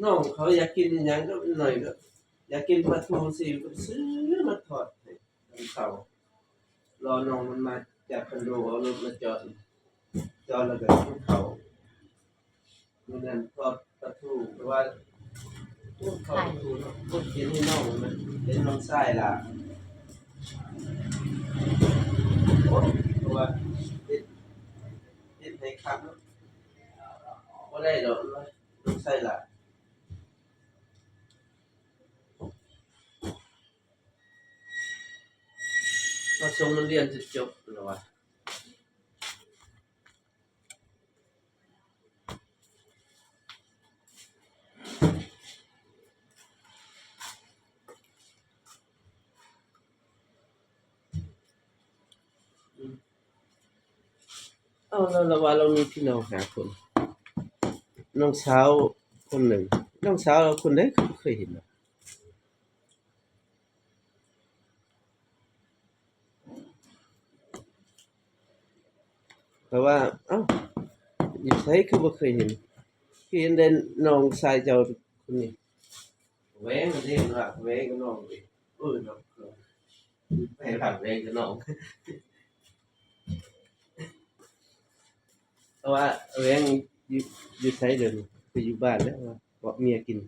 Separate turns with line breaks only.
น้องเขาอยากกินอิหยังก็หน่อยก็อยากกินปลาทูสิก็ซื้อมาทอดให้ตอนเช้ารอน้องมันมาจากคอนโดเอารถมาจอดแล้วก็กินข้าวมื้อนั้นทอดปลาทูเพราะว่าทอดปลาทูเนาะบ่กินให้น้องมันเป็นน้องชายล่ะโอ้เพราะว่าเฮ็ดให้คักเนาะบ่ได้ดอกน้องชายล่ะมาส่งมันเรียนจะจบแล้วว่ะอ้าวแล้วเราว่าเรามีพี่น้อง5คนน้องสาวคนหนึ่งน้องสาวเราคนใดก็บ่เคยเห็นเนาะแต่ว่าอ้าวอยู่ไสคือบ่เคยเห็นคือเห็นแต่น้องชายเจ้าคนนี้แหวงอันนี้ล่ะแหวงกับน้องอีกน้องไปหาแหวงกับน้องแต่ว่าแหวงอยู่ไสเดี๋ยวนี้คืออยู่บ้านแล้วว่าเกาะเมียกิน